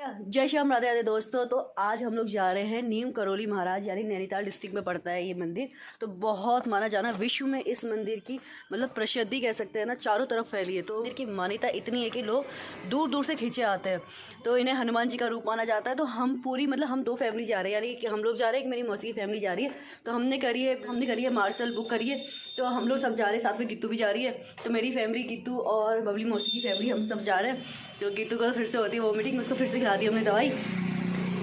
जय श्याम राधे राधे दोस्तों। तो आज हम लोग जा रहे हैं नीम करौली महाराज यानी नैनीताल डिस्ट्रिक्ट में पड़ता है ये मंदिर। तो बहुत माना जाना विश्व में इस मंदिर की मतलब प्रसिद्धि कह सकते हैं ना, चारों तरफ फैली है। तो मंदिर की मान्यता इतनी है कि लोग दूर दूर से खींचे आते हैं। तो इन्हें हनुमान जी का रूप माना जाता है। तो हम पूरी मतलब हम 2 फैमिली जा रहे हैं, यानी कि हम लोग जा रहे हैं, एक मेरी मौसी की फैमिली जा रही है। तो हमने करी है मार्शल बुक करिए। तो हम लोग सब जा रहे हैं, साथ में गित्तू भी जा रही है। तो मेरी फैमिली गित्तू और बबली मौसी की फैमिली हम सब जा रहे हैं। तो गित्तू को फिर से होती है वॉमिटिंग, उसको फिर से खिला दी हमने दवाई।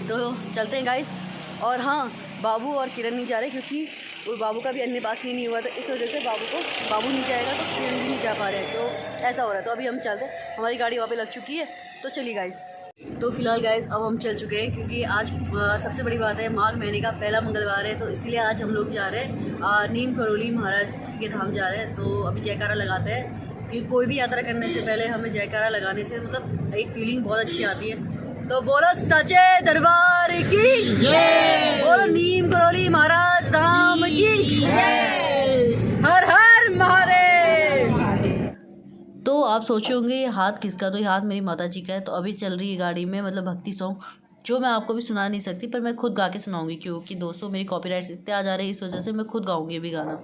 तो चलते हैं गाइस। और हाँ, बाबू और किरण नहीं जा रहे क्योंकि वो बाबू का भी अन्नप्राशन नहीं हुआ था, इस वजह से बाबू नहीं जाएगा तो किरण भी नहीं जा पा रहे हैं। तो ऐसा हो रहा है। तो अभी हम चलते हैं, हमारी गाड़ी वहाँ पे लग चुकी है। तो चलिए गाइस। तो फिलहाल गाइस अब हम चल चुके हैं क्योंकि आज सबसे बड़ी बात है, माघ महीने का पहला मंगलवार है। तो इसलिए आज हम लोग जा रहे हैं नीम करौली महाराज जी के धाम जा रहे हैं। तो अभी जयकारा लगाते हैं कि कोई भी यात्रा करने से पहले हमें जयकारा लगाने से मतलब एक फीलिंग बहुत अच्छी आती है। तो बोलो सच्चे दरबार की जय, बोलो नीम करौली महाराज धाम की जय, हर हर महादेव। तो आप सोचे होंगे ये हाथ किसका, तो ये हाथ मेरी माता जी का है। तो अभी चल रही है गाड़ी में मतलब भक्ति सॉन्ग, जो मैं आपको भी सुना नहीं सकती पर मैं खुद गा के सुनाऊंगी क्योंकि दोस्तों मेरी कॉपीराइट्स इतने आ जा रहे हैं, इस वजह से मैं खुद गाऊंगी अभी गाना।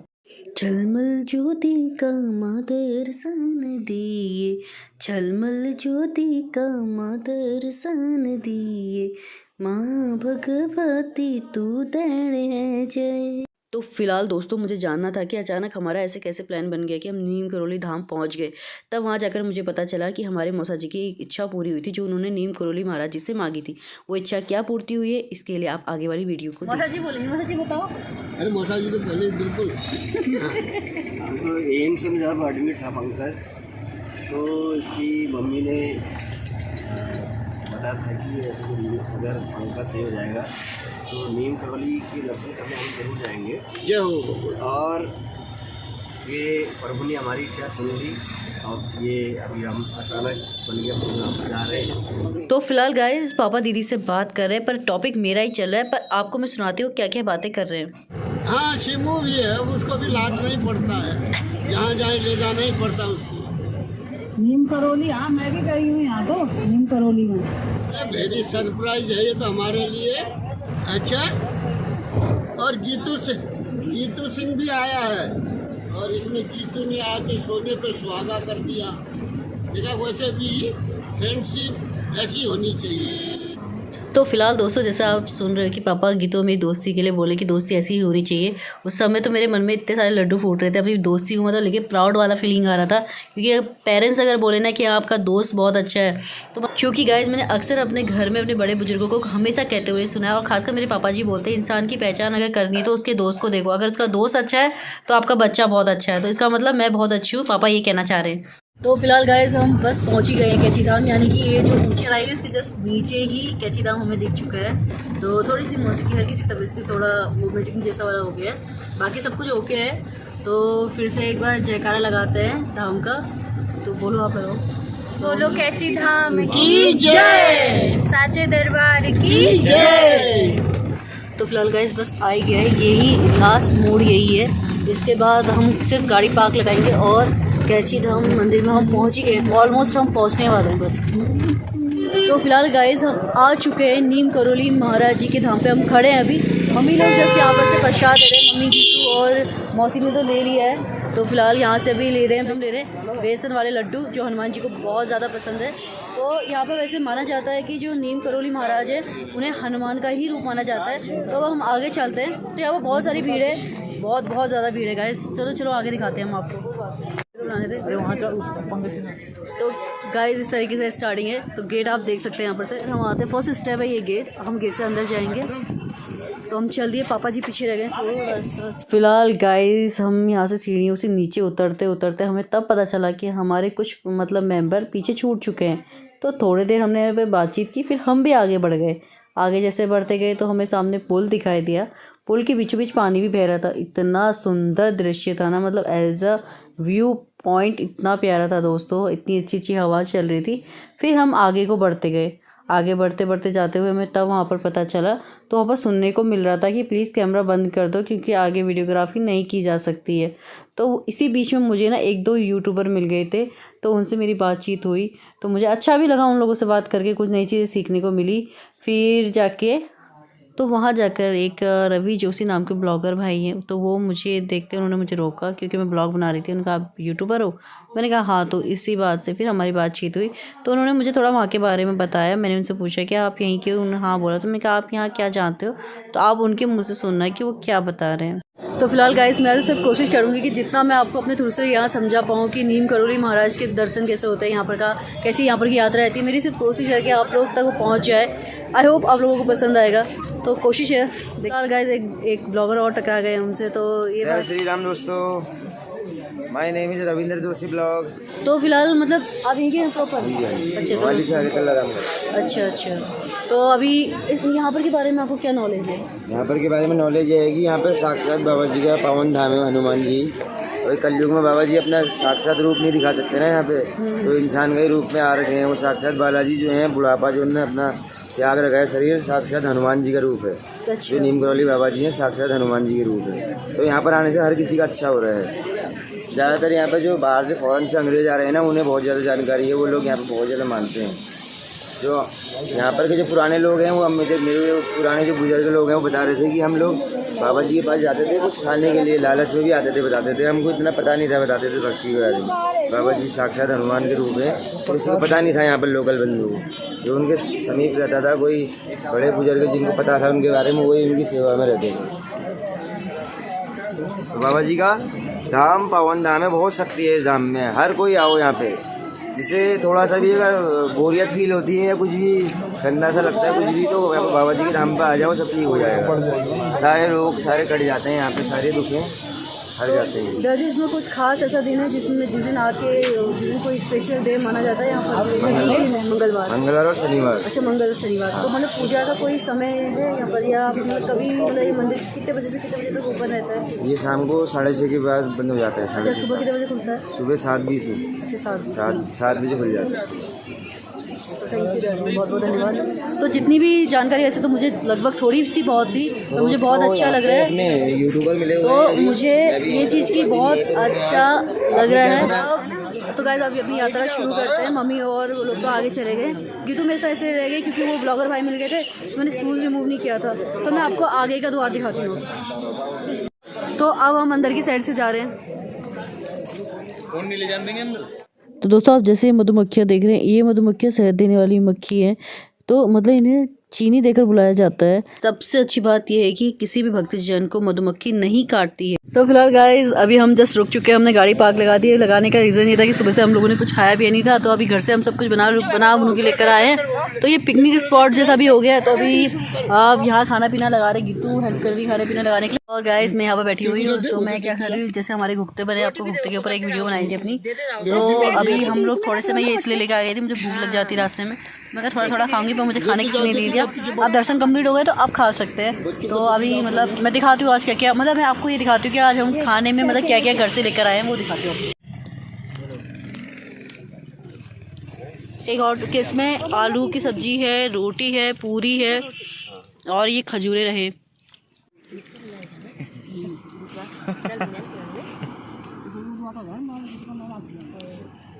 झलमल ज्योति का माँ दर्शन दिए, झलमल ज्योति का माँ दर्शन दिए, माँ भगवती तू तेरे जय। तो फिलहाल दोस्तों मुझे जानना था कि अचानक हमारा ऐसे कैसे प्लान बन गया कि हम नीम करौली धाम पहुंच गए। तब वहां जाकर मुझे पता चला कि हमारे मौसा जी की एक इच्छा पूरी हुई थी जो उन्होंने नीम करौली महाराज जी से मांगी थी। वो इच्छा क्या पूर्ति हुई है इसके लिए आप आगे वाली वीडियो को मौसा जी बोलेंगे। मौसा जी बताओ। अरे मौसा जी तो पहले बिल्कुल तो एम्स में जब एडमिट था पंकज, तो इसकी मम्मी ने बताया था कि ऐसे अगर पंकज सही हो जाएगा तो नीम करौली के दर्शन करने हम जरूर जाएंगे। जय हो। और ये प्रभु ने हमारी इच्छा सुन ली और ये अभी हम अचानक बन गया प्रोग्राम जा रहे हैं। तो फिलहाल गाइस पापा दीदी से बात कर रहे हैं पर टॉपिक मेरा ही चल रहा है, पर आपको मैं सुनाती हूँ क्या क्या बातें कर रहे हैं। हाँ, शिमू भी है, उसको भी लाद नहीं पड़ता है, जहाँ जाए ले जाना ही पड़ता है उसको। नीम करौली, हाँ मैं भी गई हूँ यहाँ तो नीम करौली में। वेरी सरप्राइज है ये तो हमारे लिए। अच्छा, और गीतू सिंह भी आया है और इसमें गीतू ने आके सोने पे सुहागा कर दिया। देखा, वैसे भी फ्रेंडशिप ऐसी होनी चाहिए। तो फिलहाल दोस्तों जैसा आप सुन रहे हो कि पापा गीतों मेरी दोस्ती के लिए बोले कि दोस्ती ऐसी ही होनी चाहिए। उस समय तो मेरे मन में इतने सारे लड्डू फूट रहे थे अपनी दोस्ती को मतलब लेके, प्राउड वाला फीलिंग आ रहा था क्योंकि पेरेंट्स अगर बोले ना कि आपका दोस्त बहुत अच्छा है तो क्योंकि गाइज मैंने अक्सर अपने घर में अपने बड़े बुजुर्गों को हमेशा कहते हुए सुना है और खासकर मेरे पापा जी बोलते हैं इंसान की पहचान अगर करनी है तो उसके दोस्त को देखो, अगर उसका दोस्त अच्छा है तो आपका बच्चा बहुत अच्छा है। तो इसका मतलब मैं बहुत अच्छी हूँ, पापा ये कहना चाह रहे हैं। तो फिलहाल गाइस हम बस पहुंच ही गए हैं कैची धाम, यानी कि ये जो ऊंचाई है उसके जस्ट नीचे ही कैची धाम हमें दिख चुका है। तो थोड़ी सी मौसी की हल्की सी तबीयत से थोड़ा वोमिटिंग जैसा वाला हो गया है, बाकी सब कुछ ओके है। तो फिर से एक बार जयकारा लगाते हैं धाम का। तो बोलो आप लोग। बोलो कैची धाम की जय, साचे दरबार की जय। तो फिलहाल गाइस बस आ ही गया है, यही लास्ट मोड़ यही है। इसके बाद हम सिर्फ गाड़ी पार्क लगाएंगे और कैची धाम मंदिर में हम पहुंच ही गए, ऑलमोस्ट हम पहुंचने वाले हैं बस। तो फिलहाल गाइस हम आ चुके हैं नीम करौली महाराज जी के धाम पे, हम खड़े हैं अभी। मम्मी लोग जैसे यहाँ पर से प्रसाद दे रहे हैं, मम्मी गीतू और मौसी ने तो ले लिया है। तो फिलहाल यहाँ से अभी ले रहे हैं, हम ले रहे हैं बेसन वाले लड्डू जो हनुमान जी को बहुत ज़्यादा पसंद है। तो यहाँ पर वैसे माना जाता है कि जो नीम करौली महाराज है उन्हें हनुमान का ही रूप माना जाता है। तो अब हम आगे चलते हैं। तो यहाँ पर बहुत सारी भीड़ है, बहुत ज़्यादा भीड़ है गाइस। चलो आगे दिखाते हैं हम आपको। तो गाइस इस तरीके से स्टार्टिंग है। तो गेट आप देख सकते हैं यहाँ पर से हम आते हैं, फर्स्ट स्टेप है ये गेट, हम गेट से अंदर जाएंगे। तो हम चल दिए, पापा जी पीछे रह गए। फिलहाल गाइस हम यहाँ से सीढ़ियों से नीचे उतरते हमें तब पता चला कि हमारे कुछ मतलब मेंबर पीछे छूट चुके हैं। तो थोड़ी देर हमने यहाँ पे बातचीत की, फिर हम भी आगे बढ़ गए। आगे जैसे बढ़ते गए तो हमें सामने पुल दिखाई दिया, पुल के बीचों बीच पानी भी बह रहा था। इतना सुंदर दृश्य था ना, मतलब एज अ व्यू पॉइंट इतना प्यारा था दोस्तों, इतनी अच्छी हवा चल रही थी। फिर हम आगे को बढ़ते गए, आगे बढ़ते बढ़ते जाते हुए हमें तब वहाँ पर पता चला। तो वहाँ पर सुनने को मिल रहा था कि प्लीज़ कैमरा बंद कर दो क्योंकि आगे वीडियोग्राफी नहीं की जा सकती है। तो इसी बीच में मुझे ना 1-2 यूट्यूबर मिल गए थे, तो उनसे मेरी बातचीत हुई, तो मुझे अच्छा भी लगा उन लोगों से बात करके, कुछ नई चीज़ें सीखने को मिली। फिर जाके तो वहाँ जाकर एक रवि जोशी नाम के ब्लॉगर भाई हैं, तो वो मुझे देखते उन्होंने मुझे रोका क्योंकि मैं ब्लॉग बना रही थी। उन्होंने कहा आप यूट्यूबर हो? मैंने कहा हाँ। तो इसी बात से फिर हमारी बातचीत हुई, तो उन्होंने मुझे थोड़ा वहाँ के बारे में बताया। मैंने उनसे पूछा कि आप यहीं के? उन्होंने हाँ बोला। तो मैंने कहा आप यहाँ क्या जानते हो? तो आप उनके मुँह से सुनना है कि वो क्या बता रहे हैं। तो फिलहाल गाइस मैं तो सिर्फ कोशिश करूँगी कि जितना मैं आपको अपने थ्रू से यहाँ समझा पाऊँ कि नीम करोली महाराज के दर्शन कैसे होते हैं, यहाँ पर का कैसी यहाँ पर की यात्रा रहती है। मेरी सिर्फ कोशिश है कि आप लोग तक वो पहुँच जाए। आई होप आप लोगों को पसंद आएगा, तो कोशिश है। फिलहाल गाइस एक ब्लॉगर और टकरा गए उनसे, तो ये जय श्री राम दोस्तों, my name is Ravindra Joshi blog. तो फिलहाल मतलब आप यहीं के हैं प्रॉपर? अच्छा। तो अभी यहाँ पर के बारे में आपको क्या नॉलेज है? यहाँ पर के बारे में नॉलेज है कि यहाँ पर साक्षात बाबा जी का पावन धाम है हनुमान जी। और कलयुग में बाबा जी अपना साक्षात रूप नहीं दिखा सकते ना यहाँ पे, तो इंसान के रूप में आ रखे हैं। वो साक्षात बालाजी जो हैं, बुढ़ापा जो उन्होंने अपना त्याग रखा है, शरीर साक्षात हनुमान जी का रूप है। जो नीम करौली बाबा जी हैं साक्षात हनुमान जी के रूप है। तो यहाँ पर आने से हर किसी का अच्छा हो रहा है। ज़्यादातर यहाँ पर जो बाहर से फॉरेन से अंग्रेज आ रहे हैं ना, उन्हें बहुत ज़्यादा जानकारी है, वो लोग यहाँ पर बहुत ज़्यादा मानते हैं। जो यहाँ पर के जो पुराने लोग हैं, वो मेरे पुराने जो बुजुर्ग लोग हैं, वो बता रहे थे कि हम लोग बाबा जी के पास जाते थे कुछ खाने के लिए, लालच में भी आते थे, बताते थे। हमको इतना पता नहीं था, बताते थे भक्ति के बारे में। बाबा जी साक्षात हनुमान के रूप है, तो किसी को पता नहीं था यहाँ पर लोकल बंधु को। जो उनके समीप रहता था, कोई बड़े बुजुर्ग जिनको पता था उनके बारे में, वही उनकी सेवा में रहते थे। तो बाबा जी का धाम पावन धाम है, बहुत शक्ति है इस धाम में। हर कोई आओ यहाँ पे, जिसे थोड़ा सा भी अगर बोरियत फील होती है या कुछ भी गंदा सा लगता है कुछ भी, तो बाबा जी के धाम पे आ जाओ, सब ठीक हो जाएगा। सारे रोग सारे कट जाते हैं यहाँ पे, सारे दुखें हट जाते हैं। दादी इसमें कुछ खास ऐसा दिन है जिसमें जिस दिन आके जिस कोई स्पेशल डे माना जाता है यहाँ पर? मंगलवार और शनिवार। अच्छा, मंगल और शनिवार। तो मतलब पूजा का कोई समय है यहाँ पर, या मतलब कभी मतलब ये मंदिर कितने बजे से कितने बजे तक ओपन रहता है? ये शाम को 6:30 के बाद बंद हो जाता है। अच्छा, सुबह कितने बजे खुलता है? सुबह 7:20 में। अच्छा, 7 बजे खुल जाता है। थैंक यू, बहुत बहुत धन्यवाद। तो जितनी भी जानकारी, ऐसे तो मुझे लगभग थोड़ी सी बहुत थी, तो मुझे बहुत अच्छा लग रहा है। यूट्यूबर मिले हुए तो हैं, मुझे ये चीज़ की बहुत अच्छा लग रहा है। तो गाइस अभी अपनी यात्रा शुरू करते हैं। मम्मी और वो लोग तो आगे चले गए, गीतू मेरे साथ ऐसे रह गए क्योंकि वो ब्लॉगर भाई मिल गए थे, तो मैंने शूज़ रिमूव नहीं किया था। तो मैं आपको आगे का द्वार दिखाती हूँ। तो अब हम अंदर की साइड से जा रहे हैं। फोन नहीं ले जाने देंगे अंदर। तो दोस्तों आप जैसे मधुमक्खियाँ देख रहे हैं, ये मधुमक्खियाँ शहद देने वाली मक्खी है, तो मतलब इन्हें चीनी देकर बुलाया जाता है। सबसे अच्छी बात यह है कि किसी भी भक्तजन को मधुमक्खी नहीं काटती है। तो फिलहाल गाइस अभी हम जस्ट रुक चुके हैं, हमने गाड़ी पार्क लगा दी है। लगाने का रीज़न ये था कि सुबह से हम लोगों ने कुछ खाया भी नहीं था, तो अभी घर से हम सब कुछ बना बनू के लेकर आए हैं। तो ये पिकनिक स्पॉट जैसा भी हो गया है। तो अभी आप यहाँ खाना पीना लगा रहे, गीतू हेल्प कर रही खाने पीना लगाने के लिए। और गाइस मैं यहाँ पर बैठी हुई हूँ, तो मैं क्या कर रही हूँ, जैसे हमारे घुगते बने, आपको घुगते के ऊपर एक वीडियो बनाई थी अपनी। तो अभी हम लोग थोड़े से, मैं ये इसलिए लेकर आ गई थी, मुझे भूख लग जाती रास्ते में, मैं थोड़ा थोड़ा खाऊंगी, पर मुझे खाने किसी ने नहीं दिया। आप दर्शन कंप्लीट हो गए तो आप खा सकते हैं। तो अभी मतलब मैं दिखाती हूँ आज क्या क्या, मतलब मैं आपको ये दिखाती हूँ कि आज हम खाने में मतलब क्या क्या घर से लेकर आए हैं, वो दिखाती हूँ। एक और कि इसमें आलू की सब्जी है, रोटी है, पूरी है, और ये खजूरें रहे।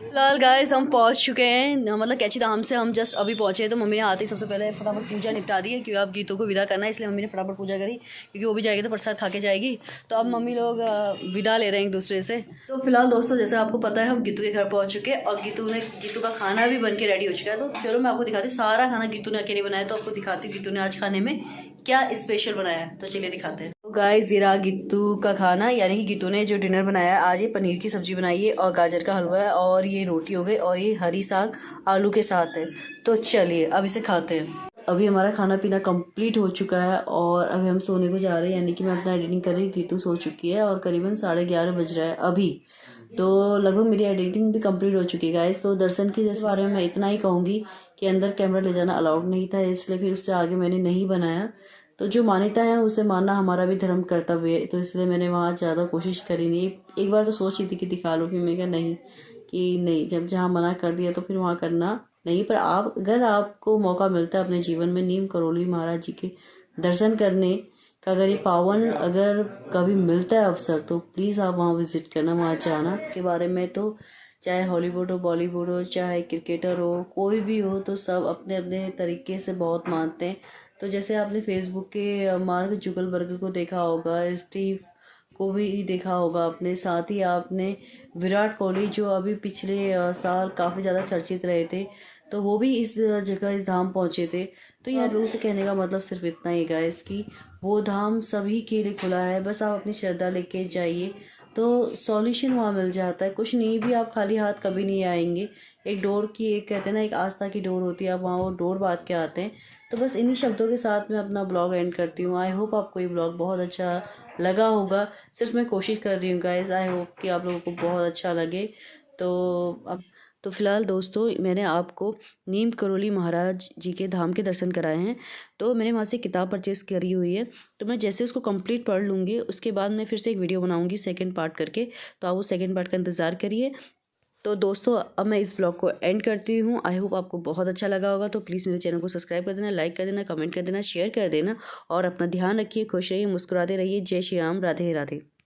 फिलहाल गाइस हम पहुंच चुके हैं, मतलब कैची धाम से हम जस्ट अभी पहुंचे। तो मम्मी ने आते ही सबसे पहले फटाफट पूजा निपटा दी है, क्योंकि अब गीतों को विदा करना है, इसलिए मम्मी ने फटाफट पूजा करी, क्योंकि वो भी जाएगी तो प्रसाद खा के जाएगी। तो अब मम्मी लोग विदा ले रहे हैं एक दूसरे से। तो फिलहाल दोस्तों जैसे आपको पता है हम गीतू के घर पहुँच चुके हैं, और गीतू का खाना भी बन के रेडी हो चुका है। तो चलो मैं आपको दिखाती हूँ, सारा खाना गीतू ने अकेले बनाया, तो आपको दिखाती हूँ गीतू ने आज खाने में क्या स्पेशल बनाया है। तो चलिए दिखाते हैं। तो गाइस ये रहा गीतू का खाना, यानी कि गीतू ने जो डिनर बनाया है आज, ये पनीर की सब्जी बनाई है और गाजर का हलवा है, और ये रोटी हो गई, और ये हरी साग आलू के साथ है। तो चलिए अब इसे खाते हैं। अभी हमारा खाना पीना कंप्लीट हो चुका है, और अभी हम सोने को जा रहे हैं, यानी कि मैं अपना एडिटिंग कर रही हूँ, गीतू सो चुकी है, और करीबन 11:30 बज रहा है अभी। तो लगभग मेरी एडिटिंग भी कंप्लीट हो चुकी है गाइस। तो दर्शन के जैसे बारे में मैं इतना ही कहूँगी कि अंदर कैमरा ले जाना अलाउड नहीं था, इसलिए फिर उससे आगे मैंने नहीं बनाया। तो जो मान्यता है उसे मानना हमारा भी धर्म कर्तव्य है, तो इसलिए मैंने वहाँ ज़्यादा कोशिश करी नहीं। एक बार तो सोच रही थी कि दिखा लो, फिर मैं कहा नहीं, कि नहीं, जब जहाँ मना कर दिया तो फिर वहाँ करना नहीं, पर आप अगर आपको मौका मिलता है अपने जीवन में नीम करोली महाराज जी के दर्शन करने का, अगर ये पावन अगर कभी मिलता है अवसर, तो प्लीज़ आप वहाँ विज़िट करना, वहाँ जाना। के बारे में तो चाहे हॉलीवुड हो, बॉलीवुड हो, चाहे क्रिकेटर हो, कोई भी हो, तो सब अपने अपने तरीके से बहुत मानते हैं। तो जैसे आपने फेसबुक के मार्क जुकरबर्ग को देखा होगा, स्टीव को भी देखा होगा आपने, साथ ही आपने विराट कोहली जो अभी पिछले साल काफ़ी ज़्यादा चर्चित रहे थे, तो वो भी इस जगह इस धाम पहुँचे थे। तो यहाँ लोगों से कहने का मतलब सिर्फ इतना ही गाइस कि वो धाम सभी के लिए खुला है, बस आप अपनी श्रद्धा लेके जाइए तो सॉल्यूशन वहाँ मिल जाता है। कुछ नहीं भी आप खाली हाथ कभी नहीं आएंगे। एक डोर की, एक कहते हैं ना, एक आस्था की डोर होती है, आप वहाँ वो डोर बांध के आते हैं। तो बस इन्हीं शब्दों के साथ मैं अपना ब्लॉग एंड करती हूँ। आई होप आपको ये ब्लॉग बहुत अच्छा लगा होगा। सिर्फ मैं कोशिश कर रही हूँ गाइस, आई होप कि आप लोगों को बहुत अच्छा लगे। तो फ़िलहाल दोस्तों, मैंने आपको नीम करोली महाराज जी के धाम के दर्शन कराए हैं। तो मैंने वहाँ से किताब परचेज़ करी हुई है, तो मैं जैसे उसको कंप्लीट पढ़ लूँगी उसके बाद मैं फिर से एक वीडियो बनाऊँगी सेकंड पार्ट करके, तो आप वो सेकंड पार्ट का इंतज़ार करिए। तो दोस्तों, अब मैं इस ब्लॉग को एंड करती हूँ। आई होप आपको बहुत अच्छा लगा होगा। तो प्लीज़ मेरे चैनल को सब्सक्राइब कर देना, लाइक कर देना, कमेंट कर देना, शेयर कर देना, और अपना ध्यान रखिए, खुश रहिए, मुस्कुराते रहिए। जय श्री राम, राधे राधे।